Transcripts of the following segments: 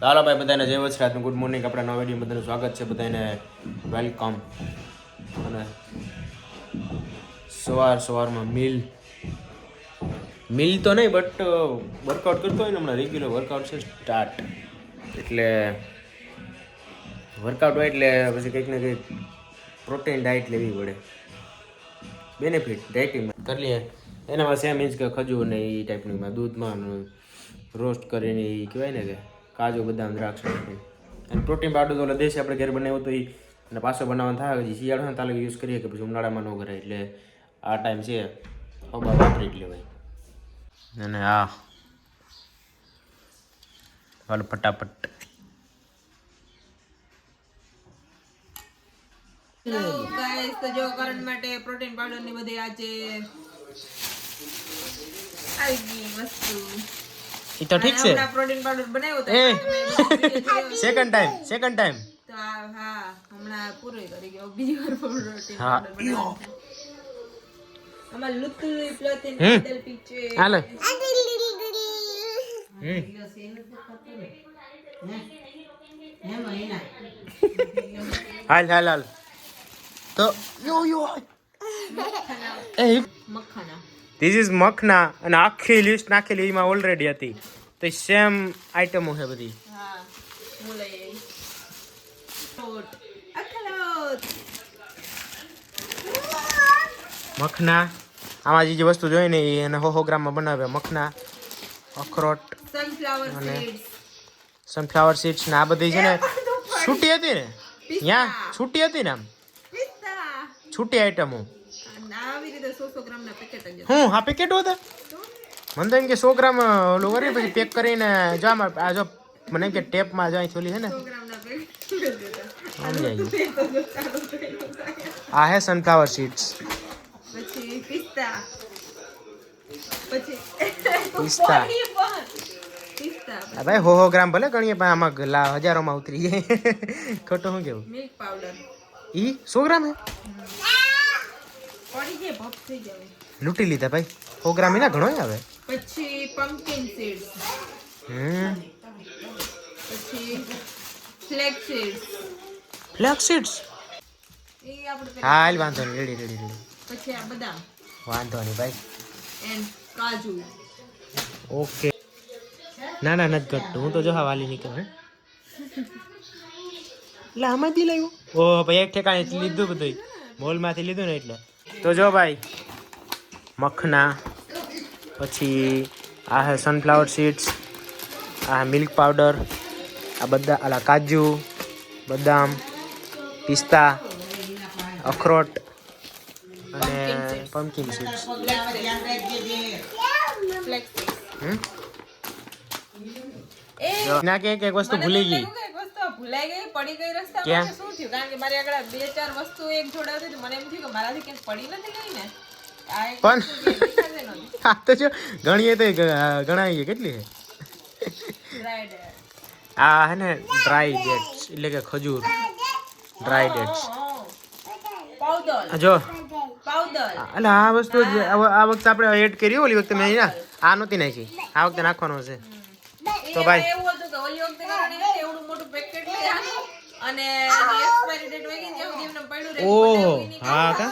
હાલો ભાઈ બધાને જય વચરાતનું ગુડ મોર્નિંગ. આપણા નવા વિડીયો બધાનું સ્વાગત છે. બધાને વેલકમ. અને સવારમાં મિલ તો નહીં બટ વર્કઆઉટ કરતો હોય ને હમણાં રેગ્યુલર વર્કઆઉટ છે સ્ટાર્ટ. એટલે વર્કઆઉટ હોય એટલે પછી કંઈક ને કંઈક પ્રોટીન ડાયટ લેવી પડે. બેનિફિટ ડાયટિંગમાં કરી લઈએ એનામાં સેમ મીન્સ કે ખજૂર ને એ ટાઈપનું દૂધમાં રોસ્ટ કરીને એ કહેવાય ને કે કાજુ બદામ દ્રાક્ષ અને પ્રોટીન પાવડર તો દેશી આપણે ઘેર બનાવ્યું તો એ અને પાછો બનાવવાનું થાય પછી શિયાળો તાલે યુઝ કરીએ કે પછી ઉનાળામાં ન કરાય. એટલે આ ટાઈમ છે હવા વાપરી જ લેવાય. અને હા હાલ ફટાફટ ગાઈસ તો જો કરણ માટે પ્રોટીન પાવડર ની બધી આજે આવી ગઈ વસ્તુ. એ તો ઠીક છે. હમણાં પ્રોટીન પાવડર બનાવ્યો તો સેકન્ડ ટાઈમ તો હા હમણાં પૂરો કરી ગયો બીજી વાર પ્રોટીન પાવડર બનાવ્યો. આમાં લુતુલી પ્રોટીન પાવડર પીચે હાલે હાલ તો મખાના ધીસ ઇઝ મખના અને આખી લિસ્ટ નાખેલી એમાં ઓલરેડી હતી તો સેમ આઈટમો છે બધી. હા હું લઈ આવી અખરોટ મખના આમાં જે વસ્તુ જોઈએ ને એને 100 ગ્રામમાં બનાવે. મખના, અખરોટ, સનફ્લાવર સીડ્સ ને આ બધી છે ને છૂટી હતી ને ત્યાં છૂટી હતી ને આમ છૂટી આઈટમો. આવી રીતે 100 ગ્રામના પેકેટ જ હું હા પેકેટ હતા મને તો એમ કે 100 ગ્રામ ઓલું કરી પછી પેક કરીને જો આમાં આ જો મને એમ કે ટેપમાં જો અહીં થોલી છે ને 100 ગ્રામના પેકેટ સમજાય. આ હે સનફ્લાવર સીડ્સ પછી પિસ્તા પછી પિસ્તા પિસ્તા આ ભાઈ 100 ગ્રામ ભલે ગણીએ પણ આમાં હજારોમાં ઉતરી જાય. ખોટું શું કેવું? મિલ્ક પાવડર ઈ 100 ગ્રામ હે પડી જાય ભપ થઈ જાય. લૂંટી લીધા ભાઈ 100 ગ્રામ એના ઘણો આવે. પછી પમ્પકિન સીડ્સ પછી ફ્લેક્સ સીડ્સ એ આપણે હા હાલ વાંધો નહીં રેડી પછી આ બદામ વાંધો નહીં ભાઈ એન્ડ કાજુ. ઓકે ના નથી ઘટતું હું તો જો હા વાલી નીકળ હે એટલે આમાંથી લાવ્યું ઓ ભાઈ એક ઠેકાણે લીધું બધું મોલમાંથી લીધું ને એટલે. તો જો ભાઈ મખના પછી આ હે સનફ્લાવર સીડ્સ આ મિલ્ક પાવડર આ બધા આલા કાજુ બદામ પિસ્તા અખરોટ અને પમ્પકિન સીડ્સ. ના કે એક વસ્તુ ભૂલી ગઈ ભૂલાઈ ગઈ પડી ગઈ રસ્તા ક્યાં? શું થયું કારણ કે મારી આગળ 2-4 વસ્તુ એક જોડે હતી તો મને એમ થયું કે મારાથી ક્યાંક પડી નથી ગઈ ને આ એક પણ વસ્તુ જે દેખાશે નહોતી. હા તો જો ગણીએ તો ગણાઈએ કેટલી છે Dried. આ હે ને ડ્રાય ડેટ્સ એટલે કે ખજૂર ડ્રાય ડેટ્સ. પાવડર જો પાવડર એટલે આ વસ્તુ આ વખતે આપણે એડ કરી ઓલી વખતે મેં આ નહોતી નાખી આ વખતે નાખવાનો છે. તો ભાઈ એવું હતું કે ઓલી વખતે કારણ કે એવડું મોટું પેકેટ લઈ આવ્યો અને એની એક્સપાયરી ડેટ વહી ગઈ ત્યાં સુધી એમને પડ્યું રહે. ઓહો હા કા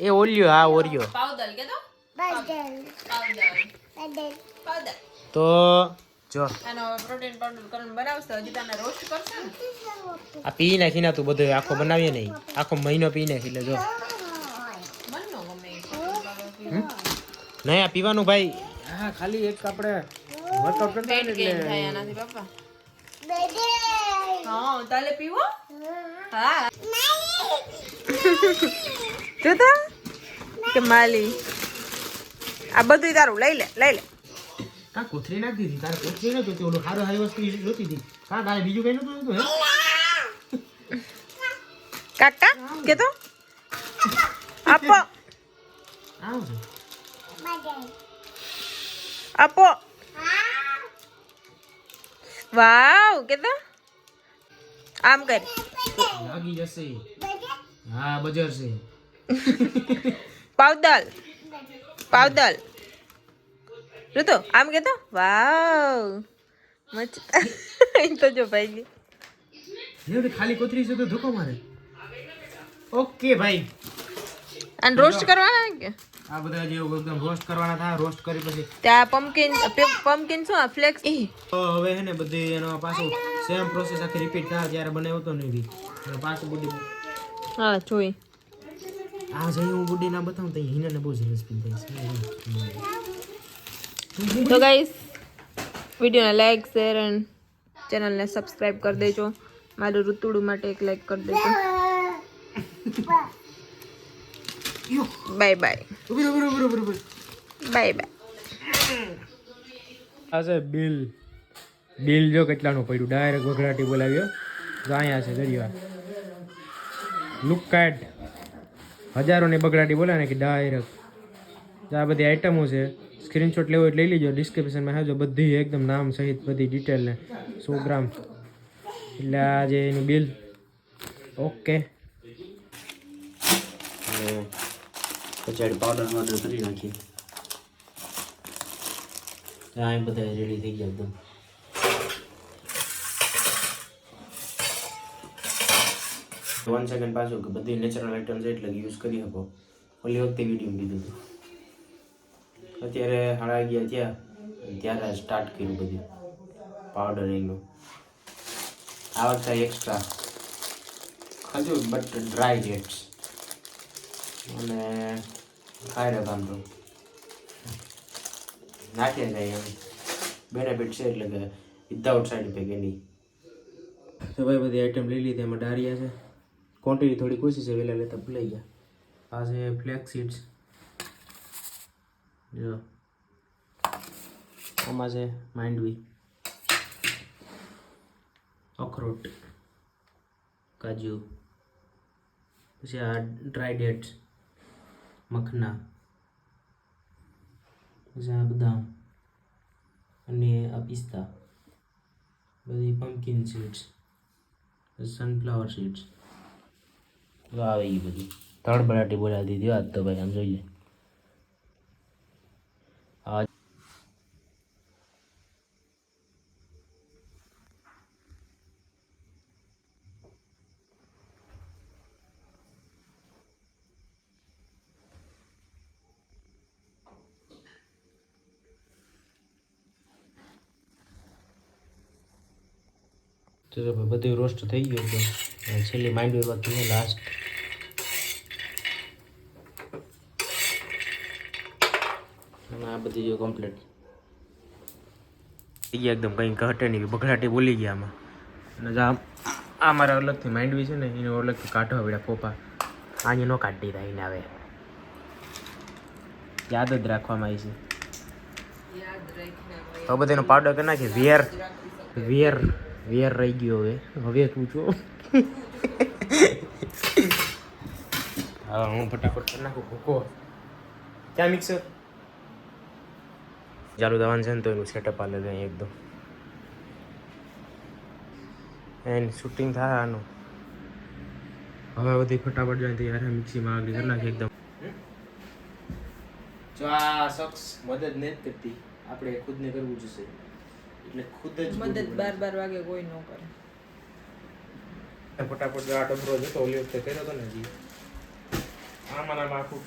એ ઓલિયો હા ઓરિયો પાવડર કે તો પાવડર પાવડર તો જો આનો પ્રોટીન પાવડર કરીને બનાવશે હજી તને રોસ્ટ કરશે ને આ પી નાખી ના તું બધું આખો બનાવીએ નહીં આખો મહિનો પી નાખી એટલે જો મનનો ગમે નહીં આ પીવાનું ભાઈ હા ખાલી એક આપણે વર્કઆઉટ કરતા હોય ને થાય એટલે આનાથી બાપા હા તાલે પીવો હા જોતા કે માલી આ બધું તારું લઈ લે કા કોથળી નાખી દીધી તારે કોથળી નતું તે ઓલું હારી વસ્તુ જોતી હતી કા તારે બીજું કઈ નતું જોતું હે કાકા કે તો આપો આવ છે આપો વાવ કે તો આમ કર લાગી જશે હા બજર છે પાવડર ઋતુ આમ કે તો વાવ મચતા એ તો જો ભાઈ જેવી ખાલી કોથરી છે તો ધોકો મારે. ઓકે ભાઈ, અને રોસ્ટ કરવાના કે આ બધા જે એકદમ રોસ્ટ કરવાના થાય, રોસ્ટ કરી પછી ત્યાં પમ્પકિન શું ફ્લેક્સ તો હવે હે ને બધી એનો પાછું સેમ પ્રોસેસ આખી રિપીટ થાય ત્યારે બનાવ્યો તો નહીં અને પાછું બુડી હા જોઈ આ જઈ હું બુડી ના બતાવું તો હિનાને બહુ સરસ ફીલ થાય છે. તો ગાઈસ વિડીયોને લાઈક શેર અને ચેનલને સબસ્ક્રાઇબ કરી દેજો. મારું ઋતુડું માટે એક લાઈક કરી દેજો. Bye bye bye bye. આ છે બિલ જો કેટલાનું પડ્યું, ડાયરેક્ટ વઘરાટી બોલાવ્યો. તો અહીંયા છે દરિયા લુક કાટ હજારોની બગડાટી બોલે ને કે ડાયરેક્ટ. આ બધી આઈટમો છે, સ્ક્રીનશોટ લેવો એટલે લઈ લીજો. ડિસ્ક્રિપ્શનમાં હાજો બધી એકદમ નામ સહિત બધી ડિટેલ ને 100 ગ્રામ એટલે આ જે એનું બિલ. ઓકે પછી પાવડર કરી નાખીએ. આ બધા રેડી થઈ ગયા એકદમ. વન સેકન્ડ પાછું કે બધી નેચરલ આઇટમ્સ એટલે યુઝ કરી શકો. ઓલી વખતે વિડીયો કીધું હતું. અત્યારે 11:30 થયા ત્યારે સ્ટાર્ટ કર્યું બધું પાવડરિંગનું. આ વખતે એક્સ્ટ્રા ખજૂર બટ ડ્રાય ડેટ્સ અને ખાઈ રહ્યા કામ તો નાખ્યા જાય એમ બેનિફિટ છે એટલે કે વિધાઉટ સાઈડ ઇફેક્ટ એની. તો ભાઈ બધી આઈટમ લઈ લીધી. એમાં ડારિયા છે, ક્વોન્ટિટી થોડી ઓછી છે, વહેલા લેતા ભૂલાઈ ગયા. આ છે ફ્લેક્સ સીડ્સ, જો આમાં છે માંડવી, અખરોટ, કાજુ, પછી આ ડ્રાય ડેટ્સ, મખના, પછી આ બદામ અને આ પિસ્તા, બધી પમ્પકિન સીડ્સ, સનફ્લાવર સીડ્સ. તો આવે એ બધી તળબડાટી બોલાવી દીધી આજ તો ભાઈ. આમ જોઈ લે આ તો બધું રોસ્ટ થઈ ગયું છે. છેલ્લી માંડવી બાકી છે લાસ્ટ. આ બધી જો કમ્પ્લીટ થઈ ગયા એકદમ. કંઈ ઘટે નહીં, બગડાટી બોલી ગયા આમાં. અને આ મારા અલગથી માંડવી છે ને એને અલગથી કાઢવા પડ્યા ફોપા. આને ન કાઢી દીધા એને. હવે યાદ જ રાખવામાં આવી છે. તો બધાનો પાવડર કરી નાખીએ. વેર રહી ગયો હવે પૂછો. હા હું ફટાફટ કરી નાખું. ભૂકો ક્યાં મિક્સર ચાલુ દવાનું છે ને તો એનું સેટઅપ આલે દે એકદમ. એન્ડ શૂટિંગ થાય આનું. હવે બધી ફટાફટ જાય તો યાર મિક્સીમાં આગળ કરી નાખી એકદમ. જો આ શખ્સ મદદ નથી કરતી, આપણે ખુદને કરવું જોશે. એટલે ખુદ જ મદદ 12 વાગે કોઈ ન કરે. ફટાફટ આ ડબરો જતો ઓલી વખતે કર્યો હતો ને જી આમાં આખું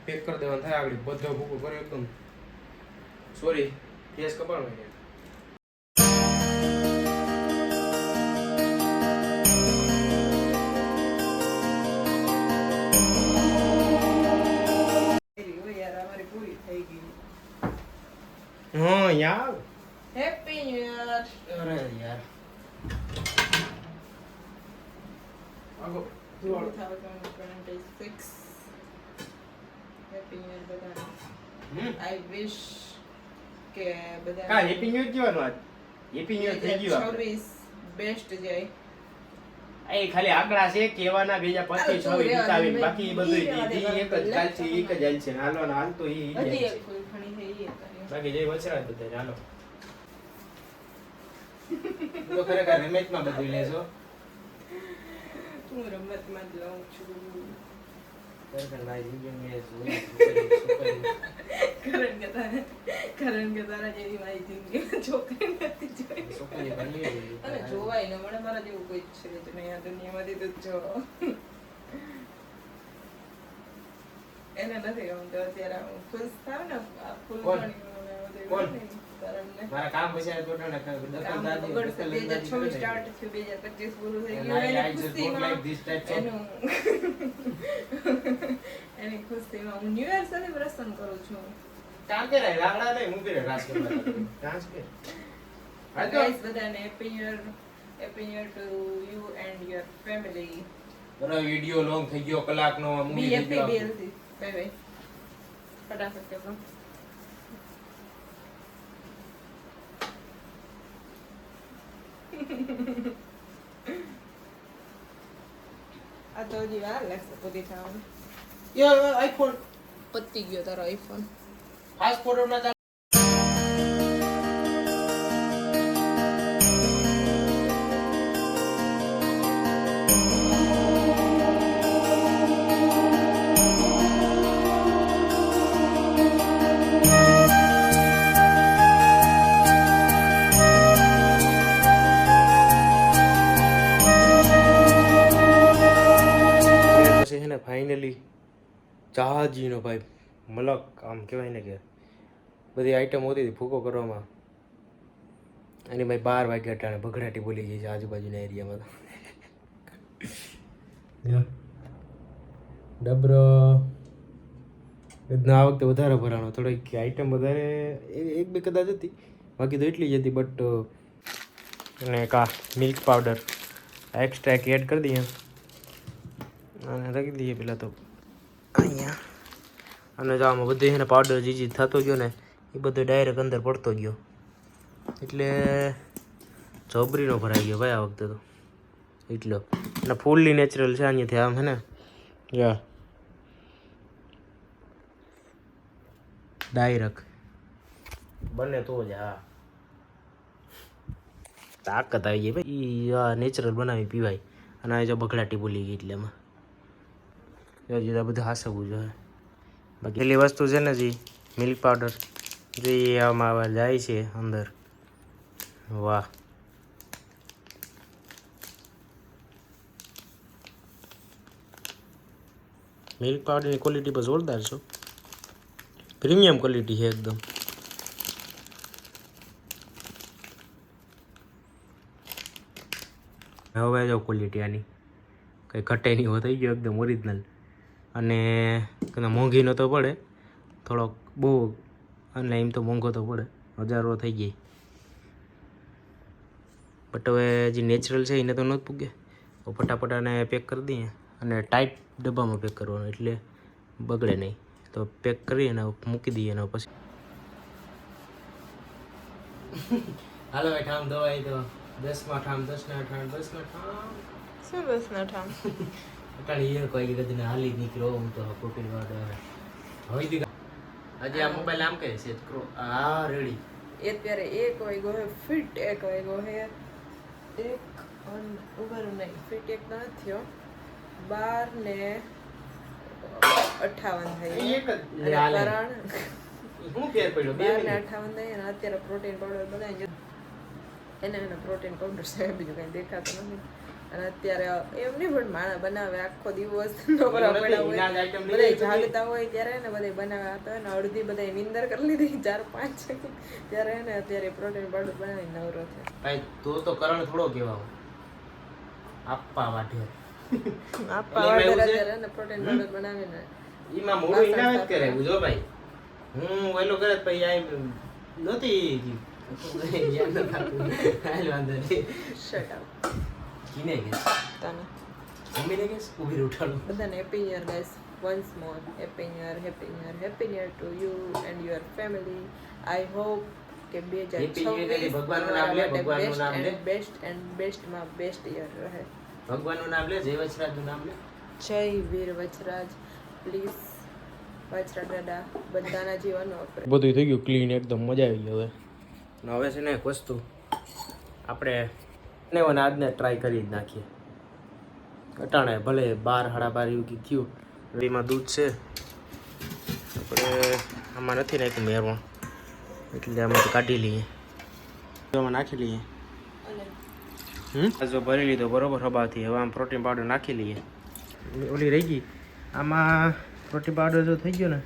પેક કરી દેવાનું થાય. આગળ બધો ભૂકો કર્યો એકદમ. સોરી ફેસ કપાળ માં હા યાર. Happy new year. અરે યાર આગો 2026 હેપી ન્યુ યર બધાને. આઈ વિશ કે બધા કા હેપી ન્યુ યર કહેવાનું આજ. હેપી ન્યુ યર થઈ ગયું. 26 બેસ્ટ જાય. એ ખાલી આંકડા છે કહેવાના. 2025 26 વિતાવીને બાકી બધું એક જ ચાલશે, એક જ હાલ છે. હાલો ને હાલ તો એ બધી એક ફૂલ ખણી થઈ બાકી જય વચરાજ બધા. હાલો તો ખરેખર રમેશમાં બધું લેજો. હું રમતમાં જ લઉં છું. કારણ કે તારા જેવી મારી જિંદગીમાં છોકરી નથી જોઈ અને જોવાય ને મને મારા જેવું કોઈ છે જ નહીં આ દુનિયામાંથી તો જો એને નથી ગમતો અત્યારે હું ખુશ થાવ ને આ ફૂલ મારા કામ પછી આ જોડે સ્ટાર્ટ થયું 2025 પૂરું થઈ ગયું એની ખુશીમાં હું ન્યુ યર સેલિબ્રેશન કરું છું. કામ કે રાગડા નહીં હું કે રાજ કરવા ડાન્સ કે ગાઈસ બધાને happy new year to you and your family. બરો વિડિયો લોંગ થઈ ગયો કલાકનો મૂવી થઈ ગયો. BFP બાય બાય ફટાફટ કરો. આ તો હજી વાર લાગશે પૂરી થવાનું. યો આઈફોન પતી ગયો તારો આઈફોન. ફાસ્ટ ફોરવર્ડ માં ફાઇનલી જહાજીનો ભાઈ મલક આમ કહેવાય ને કે બધી આઈટમ હોતી હતી ફૂકો કરવામાં અને ભાઈ 12 વાગ્યા ટાણે બગડાટી બોલી ગઈ છે આજુબાજુના એરિયામાં તો ડબરો આ વખતે વધારે ભરાણો થોડીક આઈટમ વધારે એક બે કદાચ હતી બાકી તો એટલી જ હતી બટ અને કા મિલ્ક પાવડર એક્સ્ટ્રા એડ કરી દઈએ અને રાખી દઈએ પેલા તો અહીંયા અને જો આમાં બધું એને પાવડર જે થતો ગયો ને એ બધો ડાયરેક્ટ અંદર પડતો ગયો એટલે જબરીનો ભરાઈ ગયો ભાઈ આ વખતે તો એટલો અને ફૂલ્લી નેચરલ છે અહીંયાથી આમ હે ને યા ડાયરેક્ટ બને તો જ હા તાકાત આવી ગઈ ભાઈ આ નેચરલ બનાવી પીવાય અને આ જો બગડાટી બોલી ગઈ એટલે એમાં જુદા બધું હાસવું જોઈએ બાકી પેલી વસ્તુ છે ને જી મિલ્ક પાવડર જે આમાં જાય છે અંદર વાહ મિલ્ક પાવડરની ક્વોલિટી પર જોરદાર છે પ્રીમિયમ ક્વોલિટી છે એકદમ હવે જો ક્વોલિટી આની કંઈ ઘટે નહીં હો થઈ ગયો એકદમ ઓરિજિનલ અને મોંઘી નહોતો પડે થોડોક બહુ અને એમ તો મોંઘો તો પડે 1000 થઈ ગઈ બટ હવે જે નેચરલ છે એને તો નથી પૂગે તો ફટાફટ આને પેક કરી દઈએ અને ટાઈટ ડબ્બામાં પેક કરવાનું એટલે બગડે નહીં તો પેક કરી અને મૂકી દઈએ અને પછી હાલો ભાઈ ઠામ દવાઈ તો 10માં ઠામ 10ના ઠામ 10માં ઠામ શું બસ ના ઠામ અટાણી એ કોઈ કદી હાલી નીકળો હું તો પ્રોટીન વાળો હવે દી આજે આ મોબાઈલ આમ કહે છે આ રેડી એ અત્યારે 1 વાગ્યો હે ફિટ 1 વાગ્યો હે એક ઉભર નહીં ફિટ એક તો નથી થયો 12 ને 58 થઈ એક જ હાલે હું ફેર પડ્યો 12 ને 58 થઈ અને અત્યારે પ્રોટીન પાવડર બનાવી એને પ્રોટીન પાવડર છે બીજું કંઈ દેખાતું નથી અને અત્યારે એમ નહીં પણ માણસ બનાવે આખો દિવસ નવરા પડ્યા હોય બધા જાગતા હોય ત્યારે ને બધા બનાવતા હોય ને અડધી બધા નિંદર કરી લીધી 4-5 ત્યારે ને અત્યારે પ્રોટીન પાવડર બનાવી નવરો છે ભાઈ તો કરણ થોડો કેવા આપવા વાટે આપવા વાટે અત્યારે ને પ્રોટીન પાવડર બનાવીને ઈમાં મોડું ઇનામ જ કરે બુજો ભાઈ હું ઓલો કરે પછી આ નહોતી જ્ઞાન ન થાતું હાલ વાંધો નહીં શટ અપ કિને કે તને મમ્મીને કે ઊભી ઉઠાડું બધાને happy new year guys once more happy new year to you and your family I hope કે 2026 ભગવાનનું નામ લે ભગવાનનું નામ લે બેસ્ટ માં બેસ્ટ યર રહે ભગવાનનું નામ લે જય વચરાજનું નામ લે જય વીર વચરાજ પ્લીઝ વચરાજ દાદા બધાના જીવનનો બધું થઈ ગયું ક્લીન એકદમ મજા આવી ગઈ હવે છે ને એક વસ્તુ આપણે ને આજને ટ્રાય કરી જ નાખીએ અટાણે ભલે 12 સાડા 12 એવું કંઈક થયું એમાં દૂધ છે આપણે આમાં નથી નાખ્યું મેરમાં એટલે આમાંથી કાઢી લઈએ આમાં નાખી લઈએ જો ભરી લીધો બરોબર હબાથી હવે આમ પ્રોટીન પાવડર નાખી લઈએ ઓલી રહી ગઈ આમાં પ્રોટીન પાવડર જો થઈ ગયો ને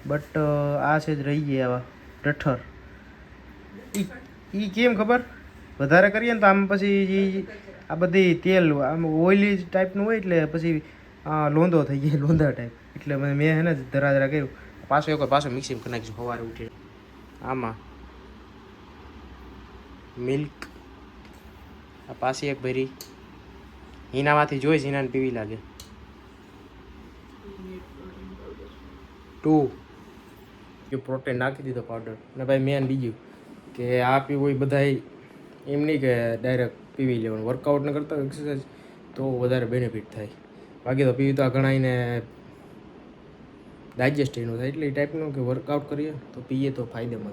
બટ આ છે જ રહી ગયા આવા ટઠર એ કેમ ખબર વધારે કરીએ ને તો આમ પછી આ બધી તેલ આમ ઓઇલી ટાઈપનું હોય એટલે પછી લોંદો થઈ જાય લોંદા ટાઈપ એટલે મેં હે ને ધરા ધરા કર્યું પાછો મિક્સિંગ કરી નાખીશું સવારે ઉઠીને આમાં મિલ્ક આ પાછી એક ભરી હિનામાંથી જોઈશ હિનાને પીવી લાગે 2 પ્રોટીન નાખી દીધો પાવડર ને ભાઈ મેન બીજું કે આ પીવું હોય બધા એમ નહીં કે ડાયરેક્ટ પીવી લેવાનું વર્કઆઉટ ન કરતા એક્સરસાઇઝ તો વધારે બેનિફિટ થાય બાકી તો પીવી તો આ ઘણાઈને ડાયજેસ્ટ એનું થાય એટલે એ ટાઈપનું કે વર્કઆઉટ કરીએ તો પીએ તો ફાયદેમંદ